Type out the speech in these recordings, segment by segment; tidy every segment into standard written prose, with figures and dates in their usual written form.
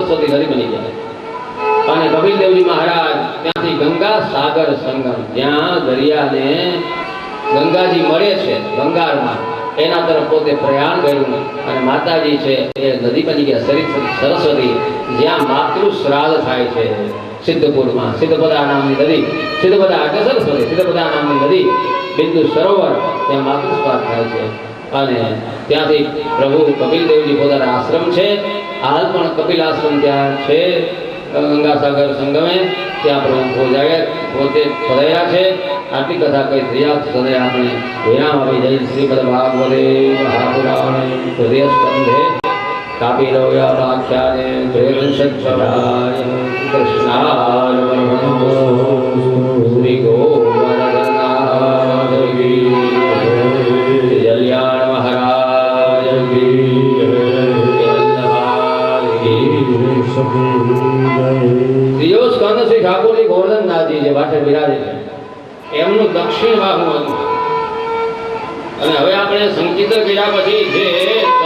સરસ્વતી નદી બની જાય. અને કપિલ દેવજી મહારાજ ત્યાંથી ગંગા સાગર સંગમ, જ્યાં દરિયાને ગંગાજી મળે છે ગંગારમાં, એના તરફ પોતે પ્રયાણ કર્યું. અને માતાજી છે એ નદી બની ગયા સરસ્વતી, જ્યાં માતૃ શ્રાદ્ધ થાય છે સિદ્ધપુરમાં. સિદ્ધપદા નામની નદી, સિદ્ધપદા એટલે સરસ્વતી, સિદ્ધપદા નામની નદી, બિંદુ સરોવર, ત્યાં માતૃ શ્રાદ્ધ થાય છે. અને ત્યાંથી પ્રભુ કપિલ દેવજી પોતાના આશ્રમ છે, હાલ પણ કપિલ આશ્રમ ત્યાં છે ગંગાસાગર સંગમે, ત્યાં પ્રભુ પોતે પધાર્યા છે. આટલી કથા કઈ થયા સદે આપણે વિરામ આપી જઈ. શ્રીમદ ભાગવતે મહાપુરાણે તૃતીય સ્કંધે કાપિલો વ્યાખ્યાને ત્રિવિંશતિરાય કૃષ્ણાય નમઃ. શ્રી ગોવર્ધનાથ કી જય, કલ્યાણ મહારાજ કી જય. ત્રીજો સ્કંદ શ્રી ઠાકોરજી ગોવર્ધનનાથજી જે પાછળ બિરાજે છે, એમનું દક્ષિણ બાહુ હતું. અને હવે આપણે સંકીર્તન કર્યા પછી જે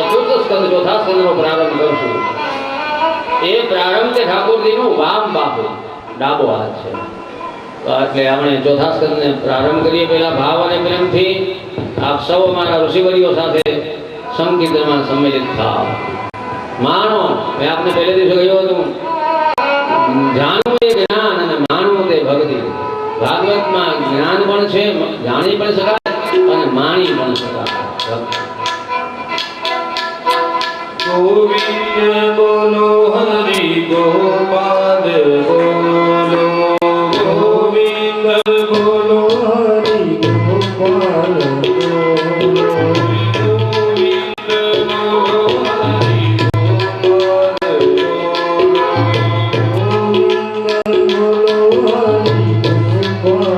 ચતુર્થ સ્કંદ, ચોથા સ્કંદનો પ્રારંભ કરશું, એ પ્રારંભ છે ઠાકોરજીનો વામ બાહુ, ડાબો હાથ છે. એટલે આપણે ચોથા સ્કંદને પ્રારંભ કરીએ પહેલા ભાવ અને પ્રેમથી. આપ સૌ અમારા ઋષિવરીઓ સાથે સંકીર્તનમાં સંમેલિત થાવ. માણો, મેં આપને પહેલે દિવસે કહ્યું હતું, જાણવું એ જ્ઞાન અને માનવું તે ભક્તિ. ભાગવતમાં જ્ઞાન પણ છે, જાણી પણ શકાય અને માણી પણ શકાય. ગોવિંદ બોલો, હરિ ગોપાલ બોલો, ગોવિંદ બોલો, હરિ ગોપાલ બોલો, ગોવિંદ બોલો, હરિ ગોપાલ બોલો,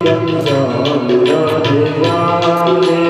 घनश्याम राधे राधे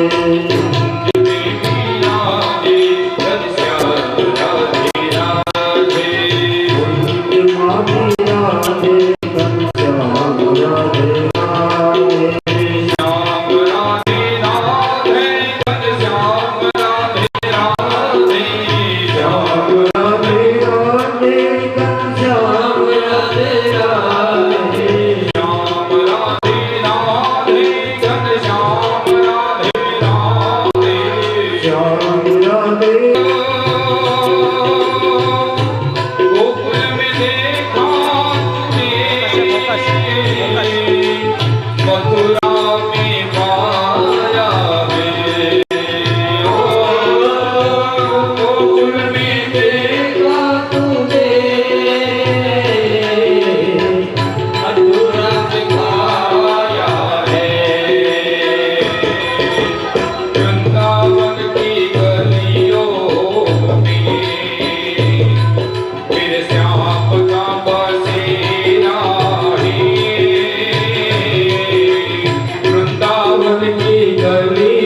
Hare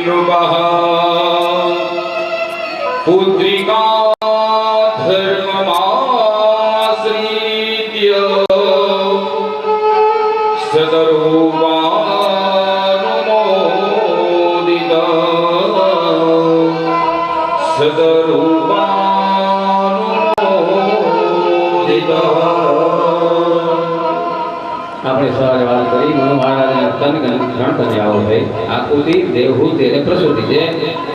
નૃપઃ પુત્રિકા ધર્મમાશ્રિત્ય આપણે સવારે વાત કરી મનુ મહારાજને ત્રણ કન્યાઓ થઈ, આકૃતિ, દેવહૂતિ અને પ્રસૂતિ. જે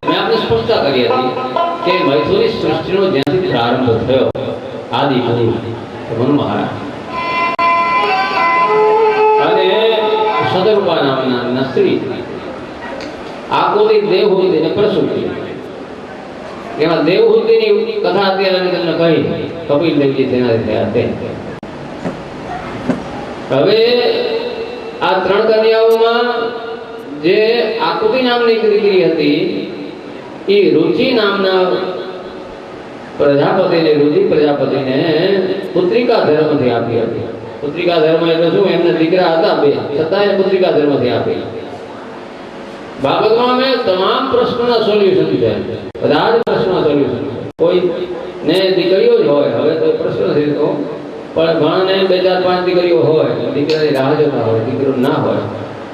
મેં આપણે સ્પષ્ટતા કરી હતી કે મૈથુની સૃષ્ટિનો જ્યાંથી પ્રારંભ થયો આદિ પુરુષ મનુ મહારાજ અને સદરૂપા નામના સ્ત્રી, આકૃતિ, દેવહૂતિ અને પ્રસૂતિ. એમાં દેવહૂતિની કથા અત્યારે મેં તમને કહી, કપિલ દેવજી તેનાથી થયા તે. હવે આ ત્રણ કન્યાઓમાં જે આકૃતિ નામની એક દીકરી હતી એ રુચિ નામના પ્રજાપતિને પુત્રિકા ધર્મથી આપી હતી. પુત્રિકા ધર્મ એટલે શું? એમને દીકરા હતા બે, છતાં પુત્રિકા ધર્મથી આપી. બાબતમાં મેં તમામ પ્રશ્નોના સોલ્યુશન છે, બધા જ પ્રશ્નોના સોલ્યુશન છે. કોઈ ને દીકરીઓ જ હોય, હવે તો પ્રશ્ન છે તો પણ ઘણાને 2, 4, 5 દીકરીઓ હોય, દીકરાની રાહ જોતા હોય, દીકરો ના હોય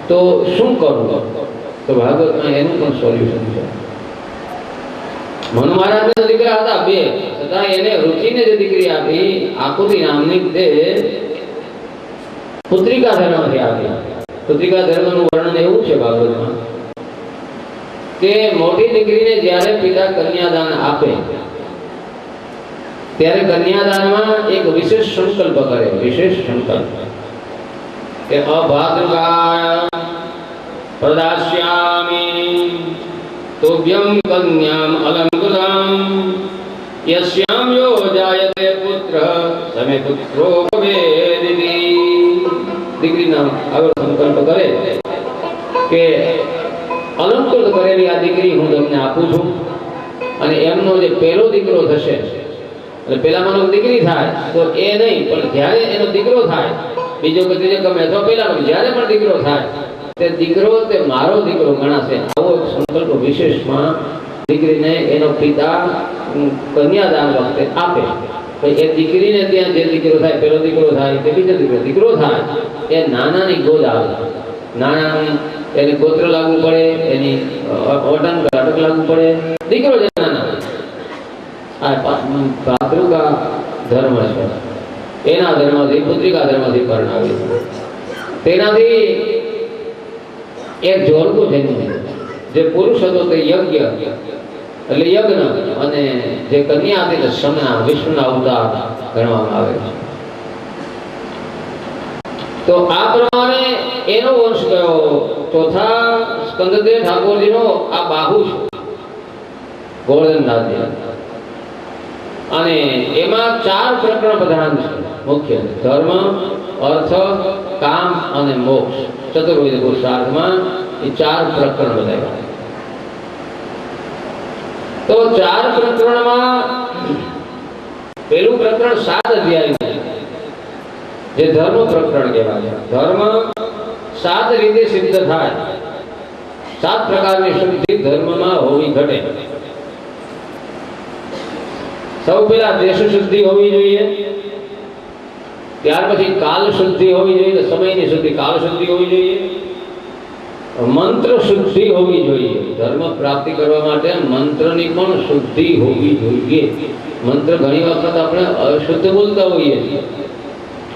તો શું કરવું? તો ભાગવતમાં એનું પણ સોલ્યુશન છે. મનુ મહારાજના દીકરા હતા બે, છતાં એને રુચિને જે દીકરી આપી આકૃતિ નામની તે પુત્રિકા ધર્મથી આપી. પુત્રિકા ધર્મનું વર્ણન એવું છે ભાગવતમાં કે મોટી દીકરીને જ્યારે પિતા કન્યાદાન આપે ત્યારે કન્યાદાનમાં એક વિશેષ સંકલ્પ કરે. વિશેષ સંકલ્પ કે અભાદ્રકાય પ્રદાસ્યામિ તોભ્યમ કન્યામ અલંકૃતામ યસ્યામ યો જાયતે પુત્ર સમે પુત્રો ભવેદિતિ. દીકરીનો આગળ સંકલ્પ કરે કે અલંકૃત કરેલી આ દીકરી હું તમને આપું છું, અને એમનો જે પહેલો દીકરો થશે, એટલે પેલામાં દીકરી થાય તો એ નહીં, પણ જ્યારે એનો દીકરો થાય, બીજો કે ત્રીજો ગમે તો પેલા જ્યારે પણ દીકરો થાય તે દીકરો તે મારો દીકરો ગણાશે. આવો એક સંકલ્પ વિશેષમાં દીકરીને એનો પિતા કન્યાદાન વખતે આપે. એ દીકરીને ત્યાં જે દીકરો થાય, પેલો દીકરો થાય કે બીજો દીકરો થાય, એ નાનાની ગોદ આવે. નાનાનું એને ગોત્ર લાગવું પડે, એની ઓટન અટક લાગવું પડે. દીકરો જે નાના આ ભાતૃકા ધર્મ છે, એના ધર્મથી પુત્રિકા ધર્મથી પરણાવી. તેનાથી એક જોરકું જન્મ્યું. જે પુરુષ હતો તે યજ્ઞ એટલે યજ્ઞ, અને જે કન્યા હતી તે સમના વિષ્ણુના અવતાર ગણવામાં આવે છે. તો આ પ્રમાણે એનો વંશ કયો? ચોથા સ્કંદદેવ ઠાકોરજીનો આ બાહુ છે, ગોવર્ધનદાસજી. અને એમાં 4 પ્રકરણ પ્રધાન છે મુખ્ય: ધર્મ, અર્થ, કામ અને મોક્ષ. ચતુર્વેદ પુરુષાર્થમાં એ 4 પ્રકરણ બતાવ્યા. તો 4 પ્રકરણમાં પેલું પ્રકરણ 7 અધ્યાયનું જે ધર્મ પ્રકરણ કહેવાય છે. ધર્મ 7 રીતે સિદ્ધ થાય, 7 પ્રકારની શુદ્ધિ ધર્મમાં હોવી ઘટે. સૌ પહેલા દેશ શુદ્ધિ હોવી જોઈએ, ત્યાર પછી કાલ શુદ્ધિ હોવી જોઈએ, સમયની શુદ્ધિ કાલ શુદ્ધિ હોવી જોઈએ, મંત્ર શુદ્ધિ હોવી જોઈએ. ધર્મ પ્રાપ્તિ કરવા માટે મંત્રની પણ શુદ્ધિ હોવી જોઈએ. મંત્ર ઘણી વખત આપણે અશુદ્ધ બોલતા હોઈએ છીએ.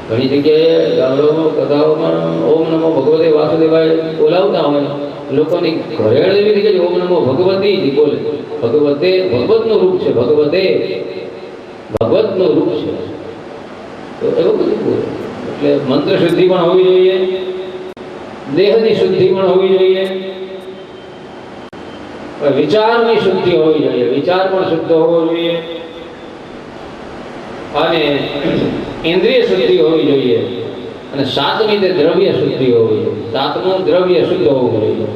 ઘણી જગ્યાએ ગામડાઓમાં કથાઓમાં ઓમ નમો ભગવતે વાસુદેવાય બોલાવતા હોય, લોકોની ઘરેડ એવી રીતે ઓમ નમો ભગવતી જ બોલે. ભગવતે ભગવતનું રૂપ છે, ભગવતે ભગવતનું રૂપ છે, તો એવું બધું બોલે. એટલે મંત્ર શુદ્ધિ પણ હોવી જોઈએ, દેહની શુદ્ધિ પણ હોવી જોઈએ, વિચારની શુદ્ધિ હોવી જોઈએ, વિચાર પણ શુદ્ધ હોવો જોઈએ, અને ઇન્દ્રિય શુદ્ધિ હોવી જોઈએ, અને 7મી તે દ્રવ્ય શુદ્ધિ હોવી જોઈએ. 7મું દ્રવ્ય શુદ્ધ હોવું જોઈએ.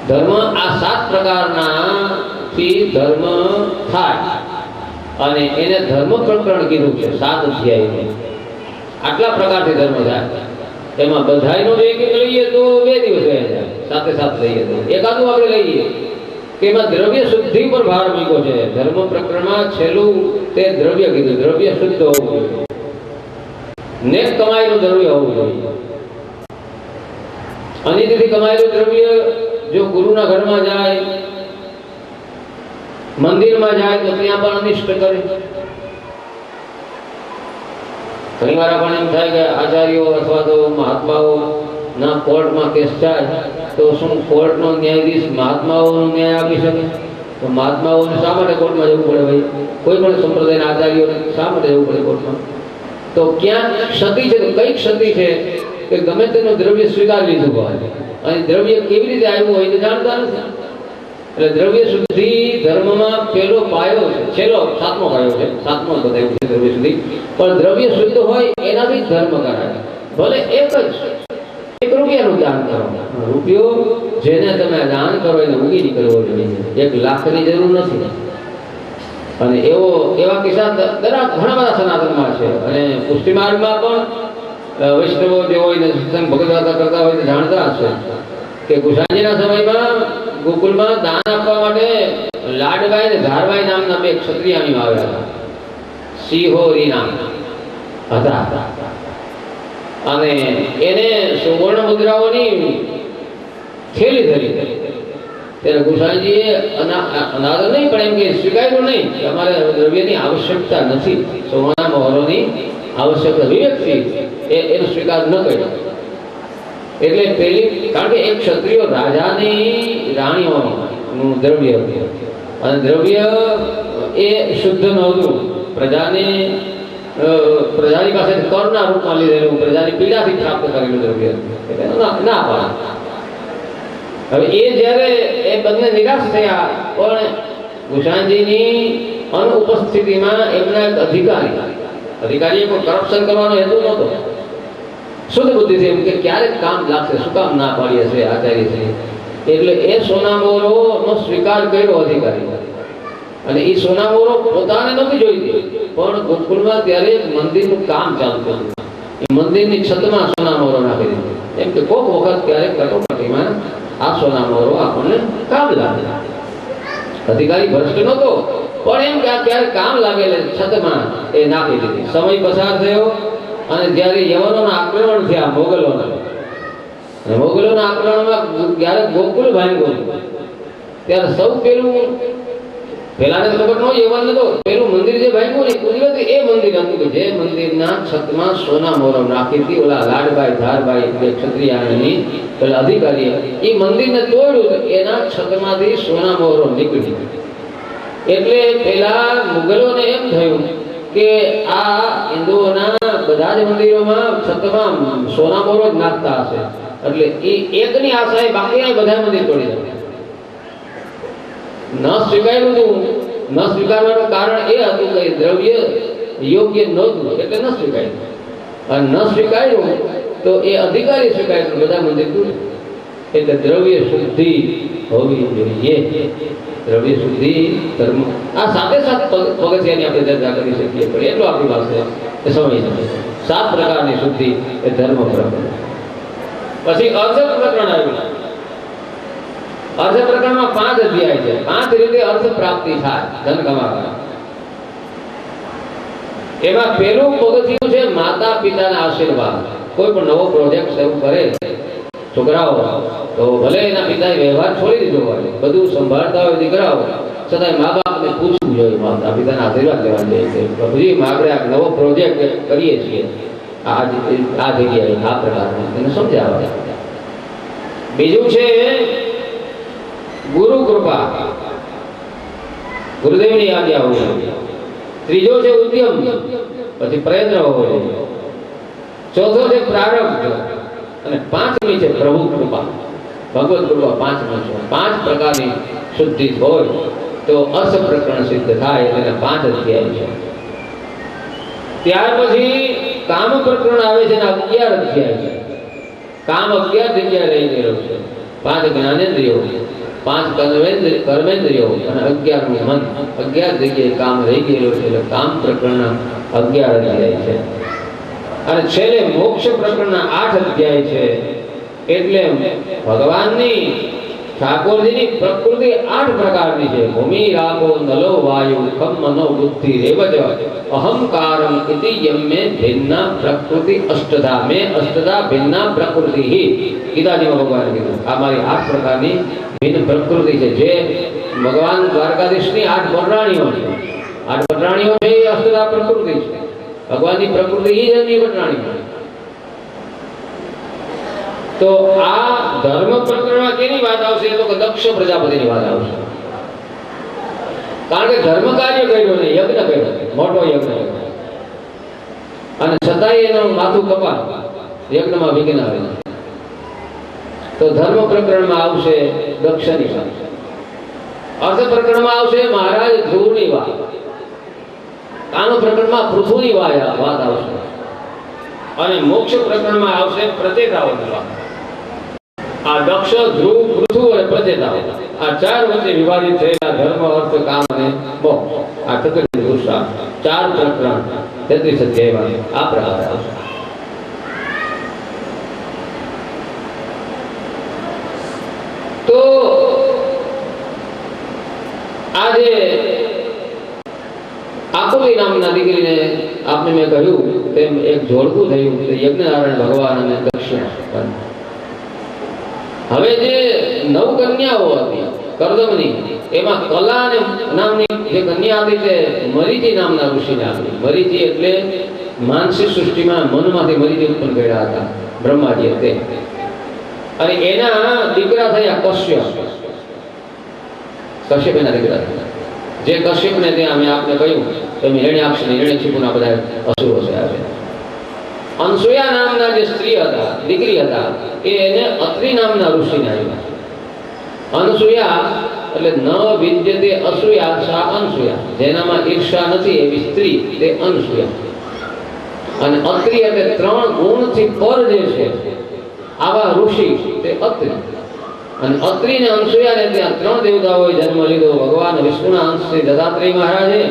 ધર્મ આ 7 પ્રકારનાથી ધર્મ થાય, અને એને ધર્મ પ્રકરણ કીધું છે 7 અધ્યાયમાં. આટલા પ્રકારથી ધર્મ થાય. એમાં બધાયનો જો એક એક લઈએ તો 2 દિવસ વહી જાય, સાથે સાથે લઈએ તો એકાદું આપણે લઈએ કે એમાં દ્રવ્ય શુદ્ધિ પર ભાર મૂક્યો છે. ધર્મ પ્રકરણમાં છેલ્લું તે દ્રવ્ય કીધું, દ્રવ્ય શુદ્ધ હોવું જોઈએ, નેક કમાયેલું દ્રવ્ય હોવું જોઈએ. અનિતિથી કમાયેલું દ્રવ્ય જો ગુરુના ઘરમાં જાય, મંદિરમાં જાય તો ત્યાં પણ અનિષ્ટ કરે. ઘણી વાર પણ એમ થાય કે આચાર્યો અથવા તો મહાત્માઓ ના કોર્ટમાં કેસ થાય તો શું કોર્ટનો ન્યાયાધીશ મહાત્માઓનો ન્યાય આપી શકે? તો મહાત્માઓને શા માટે કોર્ટમાં જવું પડે? ભાઈ કોઈ પણ સંપ્રદાયના આચાર્યોને શા માટે જવું પડે કોર્ટમાં? તો ક્યાં ક્ષતિ છે? તો કઈ ક્ષતિ છે કે ગમે તેનું દ્રવ્ય સ્વીકારી લીધું હોય અને દ્રવ્ય કેવી રીતે આવ્યું હોય તો જાણતા નથી. એટલે દ્રવ્ય શુદ્ધિ ધર્મમાં પહેલો પાયો છે, છેલ્લો 7મો પાયો છે, 7મો બતાવ્યું છે દ્રવ્ય શુદ્ધિ. પણ દ્રવ્ય શુદ્ધ હોય એનાથી ધર્મ કરાય. ભલે એક રૂપિયાનું દાન કરો, રૂપિયો જેને તમે દાન કરો એને ઉગી નહીં કરવો જોઈએ, 1 લાખની જરૂર નથી. અને એવા કિસ્સા ઘણા બધા સનાતનમાં છે. અને પુષ્ટિ માર્ગમાં પણ વૈષ્ણવો જે હોય ને સત્સંગ ભગવત વાર્તા કરતા હોય તો જાણતા હશે કે કુશાજીના સમયમાં ગોકુલમાં દાન આપવા માટે લાડભાઈ ને ધારભાઈ નામના 2 ક્ષત્રિયાણીઓ આવ્યા હતા. સિંહોરી નામ હતા અને એને સુવર્ણ મુદ્રાઓની થેલી ધરી. ત્યારે ગુસાઈજીએ અનાદર નહીં પણ એમ કે સ્વીકાર્યું નહીં કે અમારે દ્રવ્યની આવશ્યકતા નથી, સોના મોહરોની આવશ્યકતા વિવેકથી એનો સ્વીકાર ન કર્યો. એટલે પેલી કારણ કે એક ક્ષત્રિય રાજાની રાણીઓનું દ્રવ્ય હતું અને દ્રવ્ય એ શુદ્ધ નહોતું, પ્રજાની પાસે કરના રૂપમાં લીધેલું, પ્રજાની પીડાથી પ્રાપ્ત કરેલું દ્રવ્ય એટલે ના પાડે. હવે એ જ્યારે એ બંને નિરાશ થયા પણ ગુસાઈજીની અનુપસ્થિતિમાં એમના એક અધિકારીએ કોઈ કરપ્શન કરવાનો હેતુ નહોતો, શુદ્ધ બુદ્ધિથી એમ કે ક્યારેક કામ લાગશે, શું કામ ના પાડી હશે આચાર્યશ્રી. એટલે એ સોનામોરોનો સ્વીકાર કર્યો અધિકારી. અને એ સોનામોરો પોતાને નથી જોઈતી પણ ગોકુળમાં ત્યારે મંદિરનું કામ ચાલતું હતું, એ મંદિરની છતમાં સોનામોરો નાખી દીધું. એમ કે કોઈક વખત ક્યારેક કટોકટીમાં આ સોનામોરો આપણને કામ લાગે. અધિકારી ભ્રષ્ટ નહોતો પણ એમ કે ક્યારેક કામ લાગે છતમાં એ નાખી દીધી. સમય પસાર થયો અને જ્યારે યવનોના આક્રમણ થયા મોગલોના આક્રમણમાં જ્યારે ગોકુળ ભાંગ્યું ત્યારે સૌ પેલાને ખબર ન હોય, યવન તો પેલું મંદિર જે ભાંગ્યું ને કુદરતી એ મંદિર હતું કે જે મંદિરના છતમાં સોના મોરમ નાખી હતી. ઓલા લાડભાઈ ધારભાઈ ક્ષત્રિયાની પેલા અધિકારીએ એ મંદિરને તોડ્યું, એના છતમાંથી સોના મોરો નીકળી. એટલે પેલા મુગલોને એમ થયું કે આ હિન્દુઓના બધા જ મંદિરોમાં છતમાં સોના મોરો જ નાખતા હશે, એટલે એ એકની આશાએ બાકીના બધા મંદિર તોડી નાખ્યા. ન સ્વીકાર્યું હતું. ન સ્વીકારવાનું કારણ એ હતું કે દ્રવ્ય યોગ્ય નહોતું એટલે ન સ્વીકાર્યું. અને ન સ્વીકાર્યું તો એ અધિકારી સ્વીકાર્યું, બધા મંદિર તોડે. એટલે દ્રવ્ય શુદ્ધિ હોવી જોઈએ. દ્રવ્ય શુદ્ધિ ધર્મ આ સાથે પગથિયાની આપણે ચર્ચા કરી શકીએ પણ એટલું આપણી પાસે એ સમય નથી. 7 પ્રકારની શુદ્ધિ એ ધર્મ પ્રકરણ. પછી અર્થ પ્રકરણ આવ્યું. અર્થ પ્રકરણમાં 5 અધ્યાય છે. 5 રીતે અર્થ પ્રાપ્તિ થાય ધન કમાવા. એમાં પહેલું પગથિયું છે માતા પિતાના આશીર્વાદ. કોઈ પણ નવો પ્રોજેક્ટ શરૂ કરે છોકરાઓ તો ભલે એના પિતાએ વ્યવહાર છોડી દીધો હોય, બધું સંભાળતા હોય દીકરાઓ, છતાંય મા બાપને પૂછવું જોઈએ, માતા પિતાના આશીર્વાદ લેવા જોઈએ. પ્રભુજી આપણે આ નવો પ્રોજેક્ટ કરીએ છીએ આ જગ્યાએ આ પ્રકારનો એને સમજાવવા. બીજું છે ગુરુ કૃપા, ગુરુદેવની આજ્ઞા હોવી જોઈએ. ત્રીજો છે ઉદ્યમ, પછી પ્રયત્ન હોવો જોઈએ. ચોથો છે પ્રારબ્ધ અને 5મી છે પ્રભુ કૃપા, ભગવત કૃપા. 5મો છે. 5 પ્રકારની શુદ્ધિ હોય તો અર્થ પ્રકરણ સિદ્ધ થાય. એટલે 5 અધ્યાય છે. ત્યાર પછી કામ પ્રકરણ આવે છે અને 11 અધ્યાય છે. કામ 11 જગ્યાએ રહી ગયેલો છે. 5 જ્ઞાનેન્દ્રિયો, 5 કર્મેન્દ્રિયો અને 11નું મન. 11 જગ્યાએ કામ રહી ગયેલો છે. એટલે કામ પ્રકરણ 11 અધ્યાય છે. અને છેલ્લે મોક્ષ પ્રકરણના 8 અધ્યાય છે. એટલે ભગવાનની ઠાકોરજીની પ્રકૃતિ 8 પ્રકારની છે. ભૂમિ રાપો નલો વાયુ ખમ મનો બુદ્ધિ રેવજ અહંકારમ ઇતિ યમ્મે ભિન્ના પ્રકૃતિ અષ્ટધા મે અષ્ટધા ભિન્ના પ્રકૃતિ ગીતાજીમાં ભગવાને કીધું આ મારી 8 પ્રકારની ભિન્ન પ્રકૃતિ છે. જે ભગવાન દ્વારકાધીશની 8 વરરાણીઓ છે. 8 વરરાણીઓ છે એ અષ્ટધા પ્રકૃતિ છે. ભગવાનની પ્રકૃતિ એ જ એમની વરરાણીઓ. તો આ ધર્મ પ્રકરણમાં કેની વાત આવશે? તો કે દક્ષ પ્રજાપતિની વાત આવશે. કારણ કે ધર્મ કાર્ય કર્યો ને યજ્ઞ કર્યો, મોટો યજ્ઞ કર્યો, અને છતાંય એનું માથું કપા યજ્ઞમાં વિઘ્ન આવે. તો ધર્મ પ્રકરણમાં આવશે દક્ષની વાત. અર્થ પ્રકરણમાં આવશે મહારાજ ધ્રુવની વાત. કામ પ્રકરણમાં પૃથુની વાત આવશે. અને મોક્ષ પ્રકરણમાં આવશે પ્રચેતાઓની વાત. આ દક્ષ, ધ્રુવ, પૃથુ અને પ્રચેતાઓ આ 4 વચ્ચે વિભાજિત થયેલા ધર્મ, અર્થ, કામ અને મોક્ષ આ ચતુર્વિધ પુરુષાર્થ 4 પ્રકરણ 33 અધ્યાયમાં આ પ્રકારે આવશે. તો આજે આકુલી નામના દીકરીને આપને મેં કહ્યું તેમ એક જોડકું થયું યજ્ઞનારાયણ ભગવાન અને દક્ષિણ. હવે જે 9 કન્યાઓ હતી કરદમની, એમાં કલા નામની જે કન્યા હતી તે મરીચી નામના ઋષિને આપી. મરીચી એટલે માનસિક સૃષ્ટિમાં મનમાંથી મરીચી ઉત્પન્ન કર્યા હતા બ્રહ્માજીએ તે. અને એના દીકરા થયા કશ્યપ. કશ્યપ એના દીકરા થયા. જે કશ્યપને ત્યાં મેં આપને કહ્યું એમ હિરણ્યાક્ષ ને હિરણ્યકશિપુના બધા અસુરો છે. અનસુયા નામના જે સ્ત્રી હતા, દીકરી હતા, એ એને અત્રિ નામના ઋષિને આવ્યા. અનસુયા એટલે ન વિદ્યતે અસૂયા સા અનસુયા, જેનામાં ઈર્ષા નથી એવી સ્ત્રી તે અનસુયા. અને અત્રિ એટલે 3 ગુણથી પર જે છે આવા ઋષિ તે અત્રિ. અને અત્રિ ને અનસુયાને ત્યાં 3 દેવતાઓએ જન્મ લીધો. ભગવાન વિષ્ણુના અંશથી દત્તાત્રેય મહારાજે,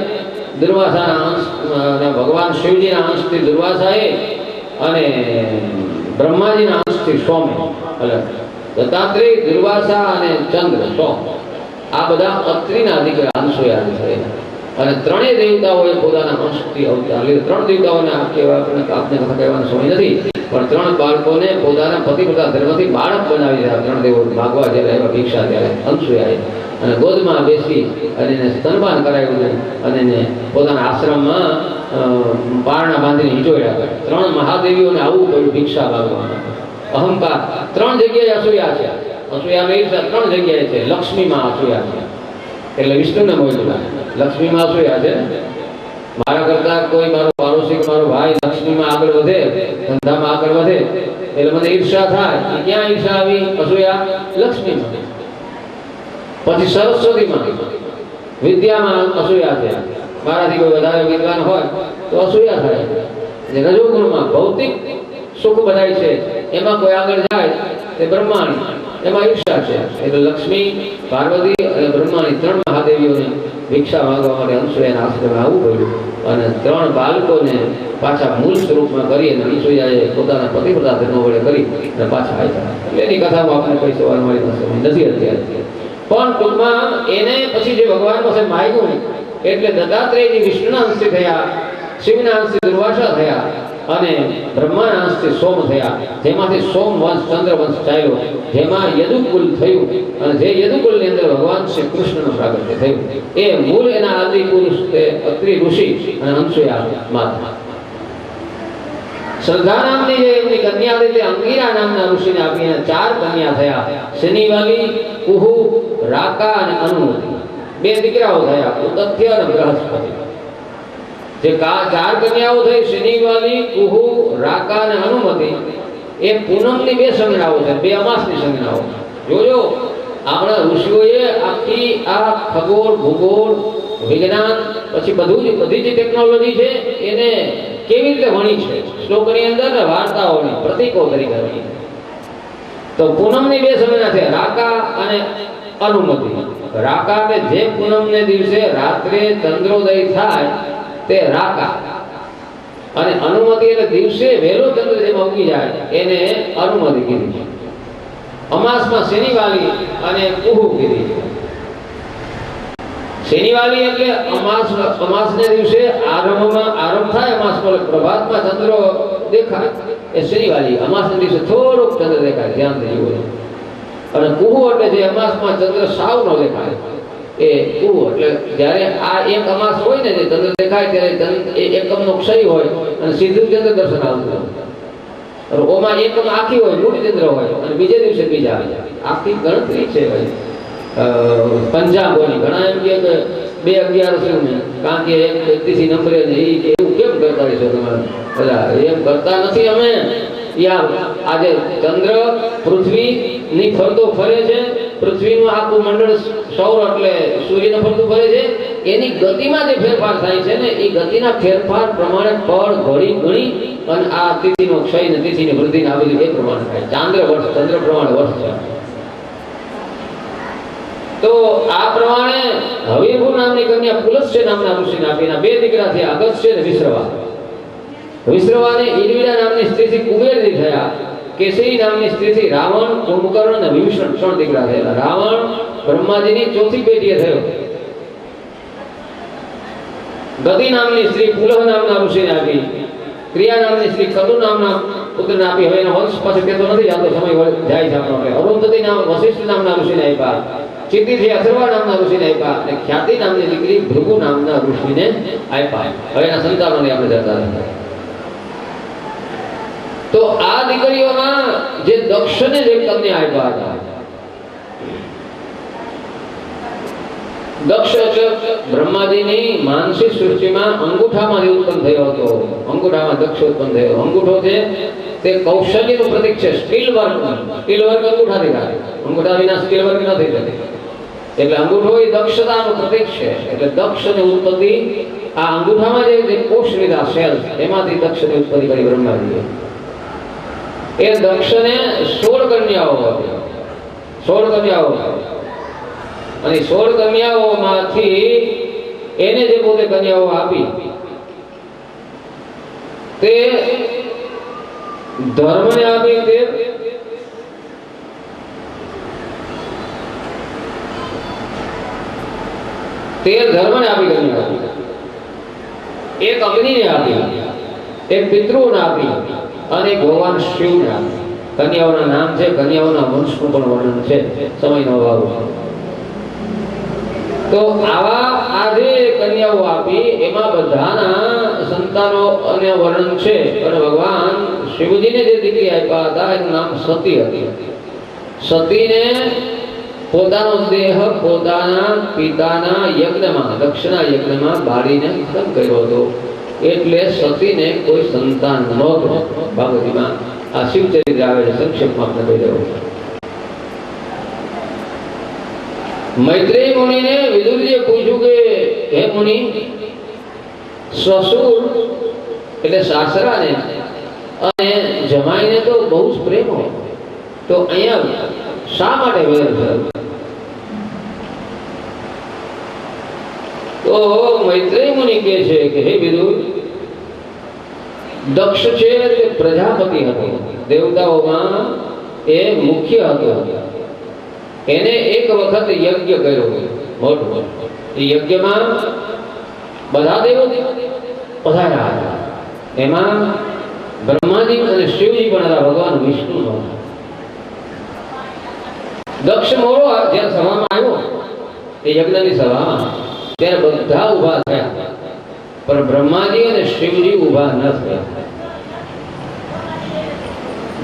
દુર્વાસાના અંશ અને ભગવાન શિવજીના અંશથી દુર્વાસાએ, અને બ્રહ્માજીના અંશથી સોમે. એટલે દત્તાત્રેય, દુર્વાસા અને ચંદ્ર સોમ આ બધા અત્રિના દીકરા અનસુયા થયા. અને 3 દેવતાઓએ પોતાના અંશથી અવતાર લીધો. 3 દેવતાઓને આપને કથા કહેવાનો સમય નથી, પણ 3 બાળકોને પોતાના પતિવ્રતા ધર્મથી બાળક બનાવી દીધા. 3 દેવો માગવા જ્યારે આવ્યા ભિક્ષા ત્યારે અનસુયાએ, અને ગોદમાં બેસી અને એને સ્તનપાન કરાવ્યું અને એને પોતાના આશ્રમમાં પારણા બાંધીને હિંચોડ્યા. 3 મહાદેવીઓને આવું પડ્યું ભિક્ષા માગવામાં. અહંકાર 3 જગ્યાએ અસૂયા છે. અસૂયાનો ઈર્ષા 3 જગ્યાએ છે. લક્ષ્મીમાં અસૂયા છે એટલે વિષ્ણુને મોકલ્યા. લક્ષ્મીમાં અસૂયા છે, મારા કરતા કોઈ મારો પાડોશી, મારો ભાઈ લક્ષ્મીમાં આગળ વધે, ધંધામાં આગળ વધે એટલે મને ઈર્ષા થાય. ક્યાં ઈર્ષા આવી? અસૂયા લક્ષ્મીમાં. પછી સરસ્વતીમાં, વિદ્યામાં અસૂયા છે. મારાથી કોઈ વધારે વિદ્વાન હોય તો અસૂયા થાય. રજોગુણમાં ભૌતિક સુખ બધાય છે એમાં કોઈ આગળ જાય તે બ્રહ્માણી, એમાં ઈર્ષા છે. એટલે લક્ષ્મી, પાર્વતી અને બ્રહ્માણી 3 મહાદેવીઓને ભિક્ષા માંગવા માટે અનસૂયાના આશ્રમે આવવું પડ્યું. અને 3 બાળકોને પાછા મૂળ સ્વરૂપમાં કરી અને અનસૂયાએ પોતાના પતિવ્રતા ધર્મ વડે કરી અને પાછા આવ્યા. એટલે એની કથામાં આપણે કોઈ સવાલ મળી નથી અત્યારે. પણ ટૂંકમાં એને પછી જે ભગવાન પાસે માગ્યું એટલે દત્તાત્રેયજી વિષ્ણુના અંશથી થયા, શિવના અંશથી દુર્વાસા થયા, અને બ્રહ્માના અંશથી સોમ થયા. જેમાંથી સોમ વંશ ચંદ્રવંશ ચાલ્યો, જેમાં યદુકુલ થયું. અને જે યદુકુલની અંદર ભગવાન શ્રી કૃષ્ણનું પ્રાગટ્ય થયું. એ મૂળ એના આદિ પુરુષ તે અત્રિ ઋષિ અને અનસૂયા માતા. શ્રદ્ધા નામની જે એમની કન્યા હતી તે અંગીરા નામના ઋષિને આપીને 4 કન્યા થયા. શનિવાલી, કુહુ, રાકા અને અનુમતિ. 2 દીકરાઓ થયા, ઉદત્ય અને બૃહસ્પતિ. જે 4 કન્યાઓ થઈ, શનિવાલી, કુહુ, રાકા અને અનુમતિ, એ પૂનમની 2 સંજ્ઞાઓ છે, 2 અમાસની સંજ્ઞાઓ. જોજો આપણા ઋષિઓએ આખી આ ખગોળ, ભૂગોળ, વિજ્ઞાન, પછી બધી જે ટેકનોલોજી છે એને કેવી રીતે વણી છે શ્લોકની અંદર ને વાર્તાઓની પ્રતીકો તરીકે વણી. તો પૂનમની 2 સંજ્ઞા છે, રાકા અને અનુમતિ. રાકા કે જે પૂનમને દિવસે રાત્રે ચંદ્રોદય થાય તે રાકા, અને અનુમતિ એટલે દિવસે વહેલો ચંદ્ર જેમાં ઉગી જાય એને અનુમતિ કીધી. અમાસમાં શનિવાલી અને કુહુ કીધી. શનિવાલી એટલે અમાસને દિવસે આરંભ થાય અમાસ પર પ્રભાતમાં ચંદ્ર દેખાય એ શનિવાલી. અમાસના દિવસે થોડોક ચંદ્ર દેખાય, ધ્યાનથી જુઓ. અને કુહુ એટલે જે અમાસમાં ચંદ્ર સાવ ન દેખાય એ કુહુ. એટલે જ્યારે આ એક અમાસ હોય ને જે ચંદ્ર દેખાય ત્યારે એ એકમનો ક્ષય હોય અને સીધું ચંદ્ર દર્શન આવતું. ઓમાં એકમ આખી હોય, મૂળ ચંદ્ર હોય અને બીજે દિવસે બીજા આખી ગણતરી છે પંચાંગોની. ઘણા એમ કે 2/11 શું ને કારણ કે એક તિથિ નંબરે ને એવું કેમ કરતા રહીશો તમારે બધા? એમ કરતા નથી અમે. આજે ચંદ્ર પૃથ્વી ની ફરતો ફરે છે. પૃથ્વીનું આખું મંડળ સૌર એટલે સૂર્યને ફરતું ફરે છે. એની ગતિમાં જે ફેરફાર થાય છે ને એ ગતિના ફેરફાર પ્રમાણે પળ ઘડી ગણી અને આ તિથિનો ક્ષય ને તિથિની વૃદ્ધિ ને આ બધું એ પ્રમાણે થાય. ચંદ્ર પ્રમાણે વર્ષ છે. તો આ પ્રમાણે હવિર્ભૂ નામની કન્યા પુલસ્ત્ય નામના ઋષિને આપીના 2 દીકરા થયા, અગસ્ત્ય અને વિશ્રવા. વિશ્રવાને ઈડવિડા નામની સ્ત્રીથી કુબેરની થયા. કેસરી નામની સ્ત્રીથી રાવણ, કુંભકર્ણ અને વિભીષણ 3 દીકરા થયેલા. રાવણ બ્રહ્માજીની 4થી પેઢીએ થયો. ગતિ નામની સ્ત્રી પુલહ નામના ઋષિને આપી. ક્રિયા નામની સ્ત્રી કતુ નામના પુત્રને આપી. હવે એનો વંશ પાસે કહેતો નથી, આ તો સમય જાય છે આપણો. અરુંધતી નામ વશિષ્ઠ નામના ઋષિને આપ્યા. ચિત્તીથી અથર્વા નામના ઋષિને આપ્યા અને ખ્યાતિ નામની દીકરી ભૃગુ નામના ઋષિને આપ્યા. હવે એના સંતાનોની આપણે ચર્ચા કરીએ. તો આ દીકરીઓમાં જે દક્ષને જે કન્યા આપ્યા હતા, દક્ષ એટલે બ્રહ્માજીની માનસિક સૃષ્ટિમાં અંગૂઠામાંથી ઉત્પન્ન થયો હતો. અંગૂઠામાં દક્ષ ઉત્પન્ન થયો. અંગૂઠો છે તે કૌશલ્યનું પ્રતીક છે. સ્ટીલ વર્ક અંગૂઠાથી થાય. અંગૂઠા વિના સ્ટીલ વર્ક નથી થતી. એટલે અંગૂઠો એ દક્ષતાનું પ્રતીક છે. એટલે દક્ષની ઉત્પત્તિ આ અંગૂઠામાં જે કોષ લીધા સેલ એમાંથી દક્ષની ઉત્પત્તિ કરી બ્રહ્માજીએ. એ દક્ષને 16 કન્યાઓ હતી. 16 કન્યાઓ અને 16 કન્યાઓમાંથી એને જે પોતે કન્યાઓ આપી તે ધર્મને આપી. તે ધર્મને આપી કન્યાઓ. એક અગ્નિને આપી, એક પિતૃને આપી અને ભગવાન શિવને આપી. કન્યાઓના નામ છે, કન્યાઓના વંશનું પણ વર્ણન છે, સમયનો અભાવ છે. તો આવા આ જે કન્યાઓ આપી એમાં બધાના સંતાનો અને વર્ણન છે. અને ભગવાન શિવજીને જે દીકરી આપ્યા હતા એનું નામ સતી હતી. સતીને પોતાનો દેહ પોતાના પિતાના યજ્ઞમાં, દક્ષના યજ્ઞમાં બાળીને ખતમ કર્યો હતો. એટલે સતીને કોઈ સંતાન નહોતું. ભાગવતીમાં આ શિવચરિત્ર આવે છે, સંક્ષેપમાં આપણે કહી દઉં. મૈત્રેય મુનિને વિદુરજીએ પૂછ્યું કે હે મુનિ, સસુર એટલે સાસરાને અને જમાઈને તો બહુ જ પ્રેમ હોય, તો અહીંયા શા માટે વેર થયો? તો મૈત્રેય મુનિ કહે છે કે હે વિદુર, દક્ષ છે તે પ્રજાપતિ હતો. દેવતાઓમાં એ મુખ્ય હતો. એને એક વખત યજ્ઞ કર્યો મોટો. એ યજ્ઞમાં બધા દેવો પધાર્યા હતા. એમાં બ્રહ્માજી અને શિવજી પણ હતા, ભગવાન વિષ્ણુ હતા. દક્ષ મોરો જ્યારે સભામાં આવ્યો એ યજ્ઞની સભામાં, ત્યારે બધા ઊભા થયા પણ બ્રહ્માજી અને શિવજી ઊભા ન થયા.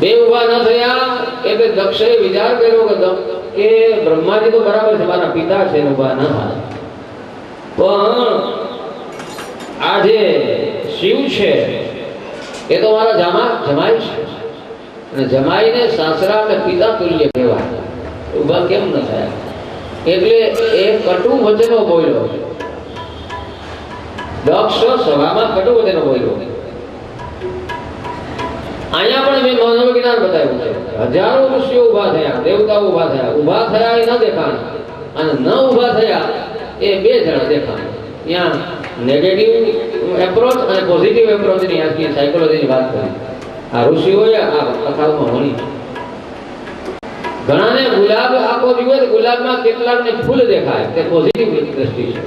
બે ઊભા ન થયા એટલે દક્ષે વિચાર કર્યો કે બ્રહ્માજી તો બરાબર છે, મારા પિતા છે, ઊભા ન થાય. પણ આ જે શિવ છે એ તો મારા જમાઈ છે અને જમાઈને સાસરા અને પિતા તુલ્ય કહેવાય. ઊભા કેમ ન થયા? એટલે એ કટુ વચનો બોલ્યો. દક્ષ સભામાં કટુ વચનો બોલ્યો. અહીંયા પણ મેં માનવ જ્ઞાન બતાવ્યું છે. હજારો ઋષિઓ ઊભા થયા, દેવતાઓ ઊભા થયા. ઊભા થયા એ ન દેખાણ અને ન ઊભા થયા એ 2 જણા દેખાણ. ત્યાં નેગેટિવ એપ્રોચ અને પોઝિટિવ એપ્રોચની આખી સાયકોલોજીની વાત કરી. આ ઋષિઓએ આ કથાઓમાં ભણી. ઘણાને ગુલાબ આખો જુએ તો ગુલાબમાં કેટલાકને ફૂલ દેખાય, તે પોઝિટિવ દ્રષ્ટિ છે,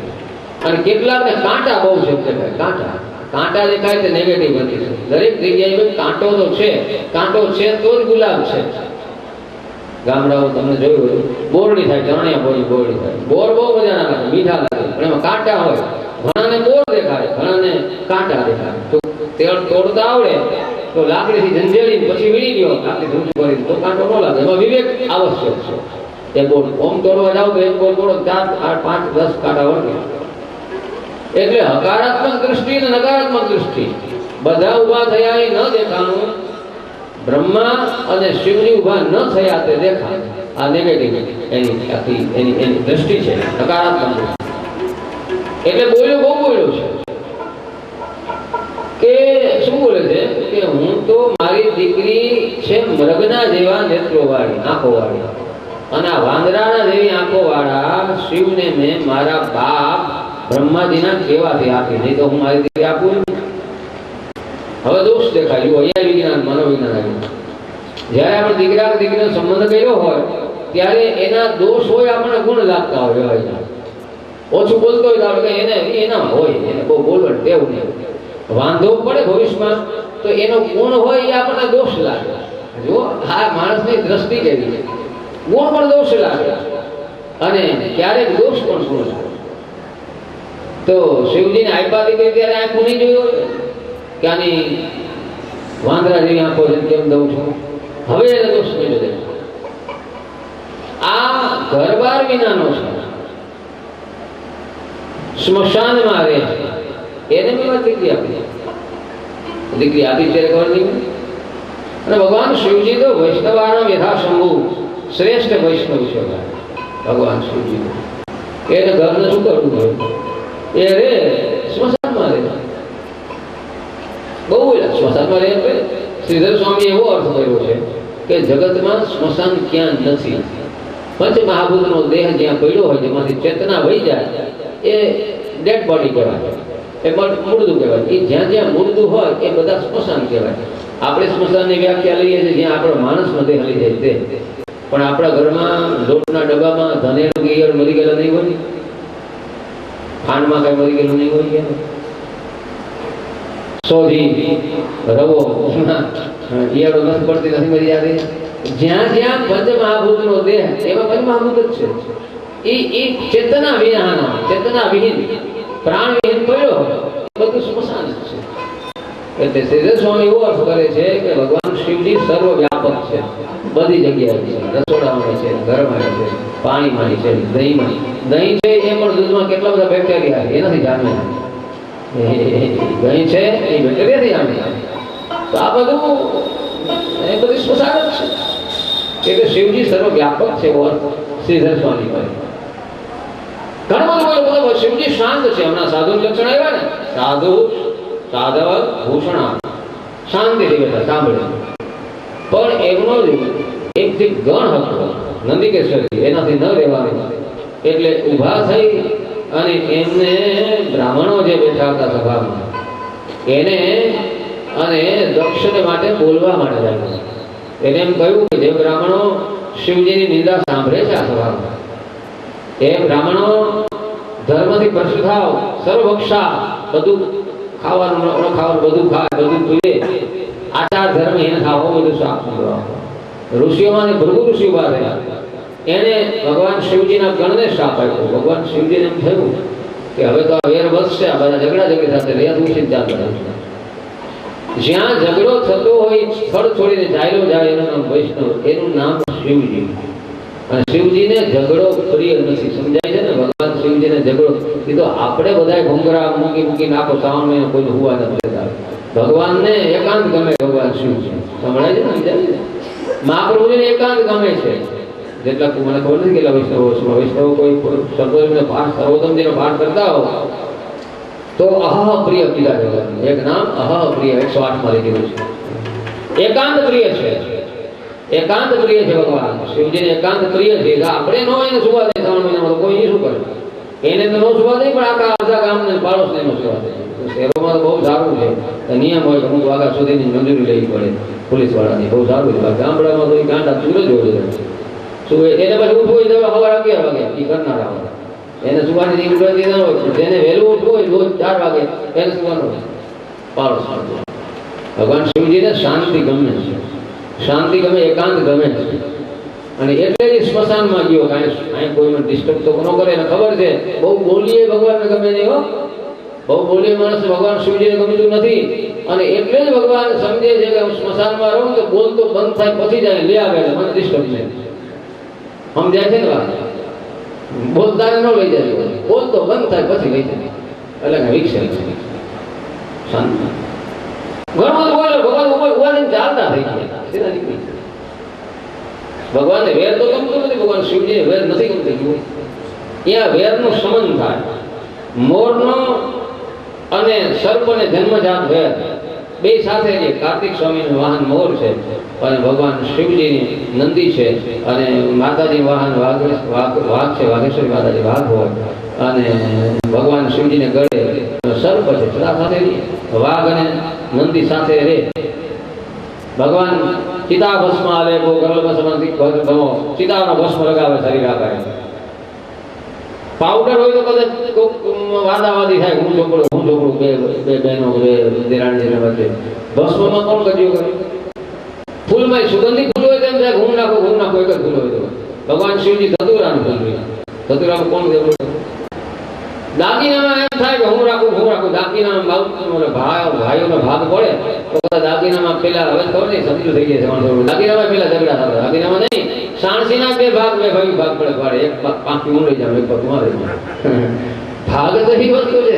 અને કેટલાકને કાંટા બહુ છે દેખાય. કાંટા દેખાય તે નેગેટિવ દ્રષ્ટિ છે. દરેક જગ્યાએ કાંટો તો છે, કાંટો છે તો જ ગુલાબ છે. ગામડાઓ તમને જોયું હોય બોરડી થાય, ચરણિયા બોરડી થાય. બોર બહુ મજાના લાગે, મીઠા લાગે, પણ એમાં કાંટા હોય. ઘણાને બોર દેખાય, ઘણાને કાંટા દેખાય. તો તેલ તોડતા આવડે તો લાકડીથી ઝંઝેડી પછી વીણી ગયો, લાકડી ધૂમ કરી તો કાંટો ન લાગે. એમાં વિવેક આવશ્યક છે. એ બોર ઓમ તોડવા જાવ તો એક બોર તોડો 4, 8, 5, 10 કાંટા વળગે. એટલે હકારાત્મક દ્રષ્ટિ અને નકારાત્મક દ્રષ્ટિ બધા ઊભા થયા એ ન દેખાણું, બ્રહ્મા અને શિવજી ઊભા ન થયા તે દેખાય. આ નેગેટિવ એની દ્રષ્ટિ છે, નકારાત્મક. એટલે બોલ્યો બહુ બોલ્યો છે કે શું બોલે છે કે હું તો મારી દીકરી છે મૃગના જેવા નેત્રો વાળી, આંખો વાળી, અને આ વાંદરાના જેવી આંખો વાળા શિવને મેં મારા બાપ બ્રહ્માજીના કેવાથી આપી, નહીં તો હું મારી દીકરી આપું. હવે દોષ દેખાય. અહીંયા વિજ્ઞાન, મનોવિજ્ઞાન આવ્યું. જ્યારે આપણે દીકરીનો સંબંધ કર્યો હોય ત્યારે એના દોષ હોય, આપણને ગુણ લાગતા હોય. ઓછું બોલતો હોય તો આપણે એને એનામાં હોય, એને બહુ બોલવાનું ટેવ નહીં. વાંધો પડે ભવિષ્યમાં તો એનો ગુણ હોય એ આપણને દોષ લાગે. જો આ માણસની દ્રષ્ટિ કેવી છે, ગુણ પણ દોષ લાગે અને ક્યારેક દોષ પણ ગુણ લાગે. તો શિવજીને આપ્યા દીકરી ત્યારે આંખું નહીં જોયું કે આની વાંદરા જેવી આંખો છે કેમ દઉં છું. હવે એને દોષ નહીં જોડે. આ ઘરબાર વિનાનો છે, સ્મશાનમાં રહે છે, એને મેં દીકરી આપી. દીકરી આપી ત્યારે ખબર નહીં. અને ભગવાન શિવજી તો વૈષ્ણવાના યથા શંભુ શ્રેષ્ઠ વૈષ્ણવ છે. ભગવાન શિવજી એને ઘરને શું કરવું હોય, એ રે સ્મશાનમાં રહે. બહુ સ્મશાનમાં રહે. શ્રીધર સ્વામી એવો અર્થ કર્યો છે કે જગતમાં સ્મશાન ક્યાં નથી. પંચ મહાભૂતનો દેહ જ્યાં પડ્યો હોય, જેમાંથી ચેતના વહી જાય, એ ડેડ બોડી કહેવાય, એ મુર્દું કહેવાય. એ જ્યાં જ્યાં મુર્દું હોય એ બધા સ્મશાન કહેવાય. આપણે સ્મશાનની વ્યાખ્યા લઈએ છીએ જ્યાં આપણો માણસનો દેહ લઈ જાય તે. પણ આપણા ઘરમાં લોટના ડબ્બામાં ધનેડો કે ઈયળ મરી ગયેલા નહીં હોય, ખાંડમાં કઈ મરી ગયેલું નહીં હોય, સોજી રવો ઈયળો નથી પડતી, નથી મરી આવી. જ્યાં જ્યાં પંચ મહાભૂતનો દેહ, એમાં પંચ મહાભૂત જ છે. એ ચેતના વિના, ચેતના વિહીન, પ્રાણ વિહીન પડ્યો બધું સ્મશાન જ છે. એટલે શ્રીધર સ્વામી એવો અર્થ કરે છે કે ભગવાન શિવજી સર્વવ્યાપક છે, બધી જગ્યાએ છે. રસોડામાં છે, ઘરમાં છે, પાણીમાં છે, દહીંમાં. દહીં છે એ પણ દૂધમાં કેટલા બધા બેક્ટેરિયા છે, એ નથી જાણ્યા. દહીં છે એ બેક્ટેરિયાથી જાણે. તો આ બધું એ બધી સ્મશાન જ છે. એટલે શિવજી સર્વવ્યાપક છે એવો અર્થ શ્રીધર સ્વામી કરે. ઘણા બધા લોકો શિવજી શાંત છે. હમણાં સાધુ લક્ષણ આવ્યા ને, સાધુ સાધવ ભૂષણ શાંતિથી બેઠા સાંભળે. પણ એમનો જ એક જે ગણ હતો નંદિકેશ્વરી, એનાથી ન રહેવાનું. એટલે ઊભા થઈ અને એમને બ્રાહ્મણો જે બેઠા હતા સભામાં, એને અને દક્ષને માટે બોલવા માટે જાય. એને એમ કહ્યું કે જે બ્રાહ્મણો શિવજીની નિંદા સાંભળે છે આ સભામાં, એ બ્રાહ્મણો ધર્મથી ભ્રષ્ટ થાવ, સર્વભક્ષા, બધું ખાવાનું ન ખાવાનું, બધું ખાય, બધું પીવે, આચાર ધર્મ એને ખાવો, બધું સાફ કરવા. ઋષિઓમાં ભૃગુ ઋષિ ઉભા થયા. એને ભગવાન શિવજીના ગણને શ્રાપ આપ્યો. ભગવાન શિવજીને એમ થયું કે હવે તો આ વેર વધશે, આ બધા ઝઘડા ઝઘડી થશે, રહ્યા દૂષિત ચાલ કરે. જ્યાં ઝઘડો થતો હોય સ્થળ છોડીને ચાલ્યો જાય એનું નામ વૈષ્ણવ, એનું નામ શિવજી. અને શિવજીને ઝઘડો પ્રિય નથી. સમજાય છે ને, ભગવાન શિવજીને ઝઘડો કીધો. આપણે બધા ઘુંઘરા મૂકી નાખો, શ્રાવણ મહિનો કોઈને હુવા નથી દેતા. ભગવાનને એકાંત ગમે. ભગવાન શિવજી સંભળાય છે ને, સમજાય છે. મહાપ્રભુજીને એકાંત ગમે છે. જેટલા મને ખબર નથી કેટલા વૈષ્ણવો કોઈ સર્વોત્તમ પાઠ, સર્વોત્તમજીનો પાઠ કરતા હો તો અહપ્રિય કીધા છે. એક નામ અહપ્રિય 108 માં લીધેલું છે. એકાંત પ્રિય છે, એકાંત પ્રિય છે ભગવાન શિવજીને. એકાંત પ્રિય છે. આપણે નો એને સુવા દે શ્રાવણ મહિનામાં, કોઈ શું કરે? એને તો નો સુવા દે, પણ આખા આખા ગામને પાડોશને નો સુવા દે. શહેરોમાં તો બહુ સારું છે, નિયમ હોય અમુક વાગ્યા સુધીની મંજૂરી લેવી પડે પોલીસ વાળાની, બહુ સારું છે. ગામડામાં તો એ ગાંડા સૂરજ હોય શું એને પછી ઉઠવું હોય તો સવારે 11 વાગે એ કરનારા હોય, એને સુવાની ઉઠવાથી ના હોય. જેને વહેલું ઉઠવું હોય રોજ 4 વાગે એને સુવાનું હોય પાડોશ. ભગવાન શિવજીને શાંતિ ગમે છે, શાંતિ ગમે, એકાંત ગમે છે. અને એટલે જ સ્મશાનમાં ગયો, કાંઈ કોઈને ડિસ્ટર્બ તો ન કરે. એને ખબર છે બહુ બોલીએ ભગવાનને ગમે નહીં હો, બહુ બોલીએ માણસ ભગવાન શિવજીને ગમતું નથી. અને એટલે જ ભગવાન સમજે છે કે હું સ્મશાનમાં રહું તો બોલતો બંધ થાય પછી જાય લે આવે મને ડિસ્ટર્બ નહીં. સમજાય છે ને વાત? બોલતા ન લઈ જાય, બોલતો બંધ થાય પછી લઈ જાય એટલે કે વિક્ષેપ શાંત. ઘણું બધું બોલે ભગવાન ઉભા ચાલતા થઈ ગયા, સીધા નીકળી ગયા. ભગવાનને વેર તો ગમતું નથી, ભગવાન શિવજીને વેર નથી ગમતું. ત્યાં વેરનો સમન થાય. મોરનો અને સર્પને જન્મજાત વેર બે સાથે છે. કાર્તિક સ્વામીનું વાહન મોર છે અને ભગવાન શિવજીની નંદી છે અને માતાજી વાહન વાઘ છે, વાઘેશ્વરી માતાજી વાઘ હોય અને ભગવાન શિવજીને ગળે સર્પ છે, સદા સાથે વાઘ અને નંદી સાથે રહે. ભગવાન ચિતા ભસ્મ આલે બહુ ગરલ ચિતાનો ભસ્મ લગાવે શરીર આકારે. પાવડર હોય તો કદાચ વાદાવાદી થાય, હું છોકરું બે બહેનો દેરાણી વચ્ચે. ભસ્મમાં કોણ કર્યું કરે? ફૂલમાં સુગંધી ફૂલ હોય તેમ થાય ઘૂમ નાખો એક જ ફૂલ હોય તો. ભગવાન શિવજી ધતુરાનું ફૂલ હોય, ધતુરાનું કોણ દેવું? દાગીનામાં એમ થાય કે હું રાખું. દાગીનામાં ભાઈઓનો ભાગ પડે તો બધા દાગીનામાં પેલા હવે ખબર નહીં સમજુ થઈ ગયા છે. દાગીનામાં પેલા ઝઘડા થતા, દાગીનામાં નહીં. સાણસીના બે ભાગ પડે પાડે, એક પાંખી હું લઈ જાઉં, એક પગ મારે ભાગ તો એ વસ્તુ છે.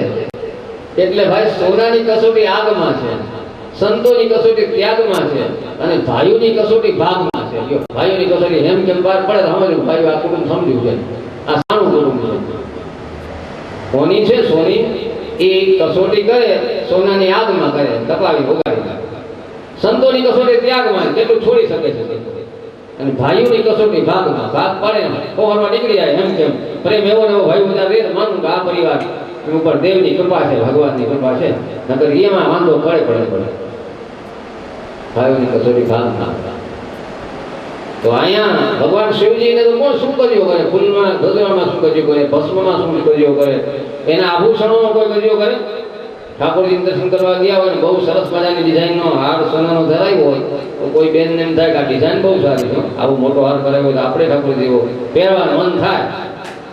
એટલે ભાઈ સોનાની કસોટી આગમાં છે, સંતોની કસોટી ત્યાગમાં છે અને ભાઈઓની કસોટી ભાગમાં છે. જો ભાઈઓની કસોટી એમ કેમ બહાર પડે તો સમજવું ભાઈ આ કુટુંબ સમજ્યું છે, આ સારું કુટુંબ છે. કોની છે સોની? એ કસોટી કરે સોનાની આગમાં કરે, દબાવી ઉગાડી નાખે. સંતોની કસોટી ત્યાગમાં, કેટલું છોડી શકે છે. અને ભાઈઓની કસોટી ભાગમાં, ભાગ પડે પહોરવા નીકળી જાય. એમ કેમ પ્રેમ એવો ને એવો ભાઈ બધા રે, માનું કે આ પરિવાર ઉપર દેવની કૃપા છે, ભગવાનની કૃપા છે, નકર એમાં વાંધો પડે. ભાઈઓની કસોટી ભાગમાં. તો અહીંયા ભગવાન શિવજીને તો કોણ શું કર્યો કરે? ફૂલમાં ધોતરામાં શું કર્યો કરે? ભસ્મમાં શું કર્યો કરે? એના આભૂષણોમાં કોઈ કર્યો કરે? ઠાકોરજી દર્શન કરવા ગયા હોય ને બહુ સરસ મજાની ડિઝાઇનનો હાર સોનાનો ધરાવ્યો હોય તો કોઈ બેનને એમ થાય કે આ ડિઝાઇન બહુ સારી છે, આવો મોટો હાર કરાવ્યો હોય તો આપણે ઠાકોરજી પહેરવાનું મન થાય.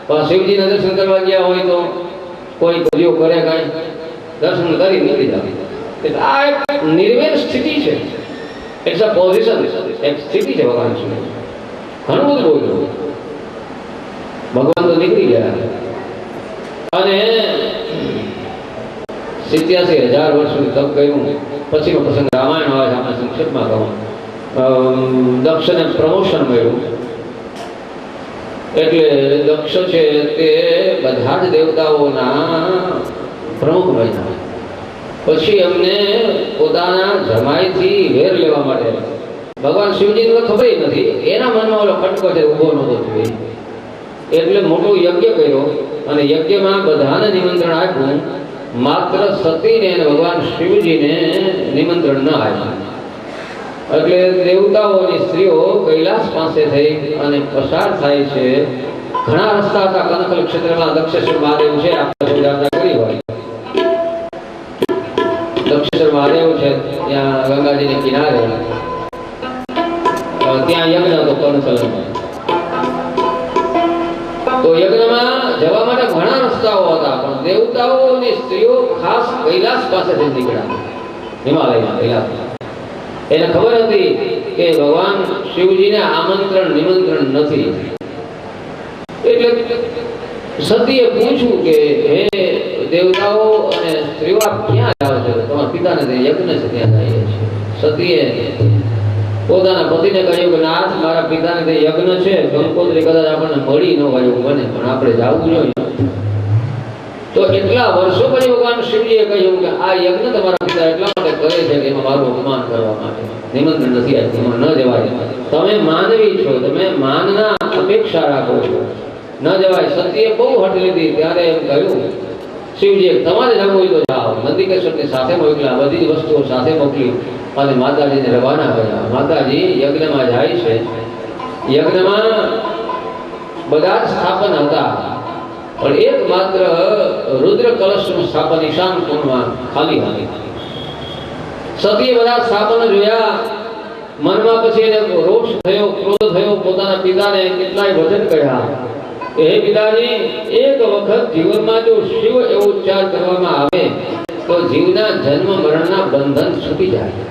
પણ શિવજીના દર્શન કરવા ગયા હોય તો કોઈ કર્યો કરે, કાંઈ દર્શન કરી નીકળી જાય. એટલે આ એક નિર્વેર સ્થિતિ છે, ઇટ્સ અ પોઝિશન, એક સ્થિતિ છે. ભગવાન શું ઘણું બધું બોલ્યું, ભગવાન તો નીકળી ગયા. અને 87,000 વર્ષ સુધી તપ કર્યું. પછીનો પ્રસંગ રામાયણ આવે છે, આપણે સંક્ષેપમાં કહું. દક્ષને પ્રમોશન મળ્યું એટલે દક્ષ છે તે બધા જ દેવતાઓના પ્રમુખ બન્યા. પછી એમને પોતાના જમાઈથી વેર લેવા માટે ભગવાન શિવજીને તો ખબર નથી, એના મનમાં ઓલો ખટકો છે ઊભો નહોતો જોઈએ એટલે મોટો યજ્ઞ કર્યો અને યજ્ઞમાં બધાને નિમંત્રણ આપ્યું, માત્ર સતીને અને ભગવાન શિવજીને નિમંત્રણ ન આપ્યું. એટલે દેવતાઓની સ્ત્રીઓ કૈલાસ પાસે થઈ અને પસાર થાય છે. ઘણા રસ્તા હતા, કનકલ ક્ષેત્રમાં દક્ષેશ્વર મહાદેવ છે, આપણે પૂજા કરી હોય. દક્ષેશ્વર મહાદેવ છે ત્યાં ગંગાજીને કિનારે, ત્યાં યજ્ઞ હતો કનકલમાં. તો યજ્ઞમાં જવા માટે ઘણા રસ્તાઓ હતા, પણ દેવતાઓની સ્ત્રીઓ ખાસ કૈલાસ પાસેથી નીકળ્યા, હિમાલયમાં કૈલાસ. એને ખબર હતી કે ભગવાન શિવજીને આમંત્રણ નિમંત્રણ નથી. એટલે સતીએ પૂછ્યું કે હે દેવતાઓ અને સ્ત્રીઓ આપ ક્યાં જાઓ છો? તમારા પિતાને તે યજ્ઞ છે ત્યાં જઈએ છીએ. સતીએ પોતાના પતિને કહ્યું કે નાથ, મારા પિતાને તે યજ્ઞ છે, કંકોત્રી કદાચ આપણને મળી ન હોય એવું બને, પણ આપણે જવું જોઈએ. તો એટલા વર્ષો પછી ભગવાન શિવજીએ કહ્યું કે આ યજ્ઞ તમારા પિતા એટલા માટે કરે છે કે એમાં મારું અપમાન કરવા માટે નિમંત્રણ નથી આપ્યું, એમાં ન જવાય. તમે માનવી છો, તમે માનના અપેક્ષા રાખો છો, ન જવાય. સતીએ બહુ હઠ લીધી. ત્યારે એમ કહ્યું, શિવજીએ તમારે જવું હોય તો જાઓ. નંદિકેશ્વરની સાથે મોકલ્યા, બધી જ વસ્તુઓ સાથે મોકલી અને માતાજીને રવાના કર્યા. માતાજી યજ્ઞમાં જાય છે. યજ્ઞમાં બધા જ સ્થાપન હતા, પણ એક માત્ર રુદ્ર કલશનું સ્થાપન ઈશાન કોણમાં ખાલી હતી. સતીએ બધા સ્થાપન જોયા. મનમાં પછી એને રોષ થયો, ક્રોધ થયો. પોતાના પિતાને કેટલાય વચન કહ્યા, હે પિતાજી, એક વખત જીવનમાં જો શિવ એવો ઉચ્ચાર કરવામાં આવે તો જીવના જન્મ મરણના બંધન છૂટી જાય.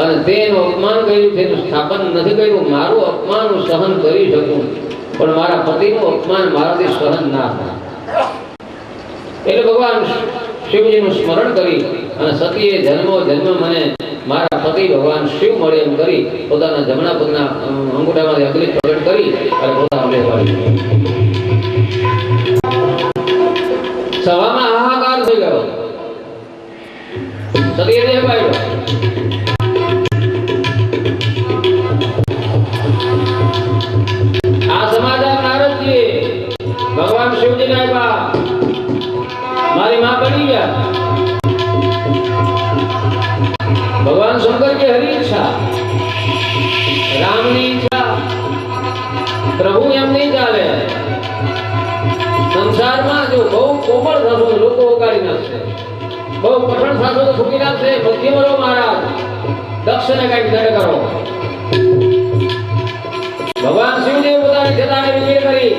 અને તેનું અપમાન કર્યું, તેનું સ્થાપન નથી કર્યું. મારું અપમાન હું સહન કરી શકું, પણ મારા પતિનું અપમાન મારાથી સહન ના થાય. એટલે ભગવાન શિવજીનું સ્મરણ કરી અને સતીએ જન્મો જન્મ મને મારા પતિ ભગવાન શિવ મળે એમ કરી પોતાના જમણા પગના અંગૂઠામાંથી અગ્નિ પ્રગટ કરી અને પોતાના દેહ વાળી. સભામાં હાહાકાર થઈ ગયો. સતીએ દેહ પાડ્યો. આ સમાચાર નારદજી ભગવાન શિવજીને આપ્યા. મારી માં પડી ગયા. ભગવાન શંકર की हरी ઈચ્છા, રામની ઈચ્છા, પ્રભુ એમ નહીં ચાલે. સંસારમાં જો બહુ કોમળ થશો તો લોકો ઉગાડી નાખશે, બહુ કઠણ થશો તો ફૂકી નાખશે. મધ્યમ રહો મહારાજ, દક્ષને કઈક દંડ કરો. ભગવાન શિવજીએ પોતાની જટાને વિજય કરી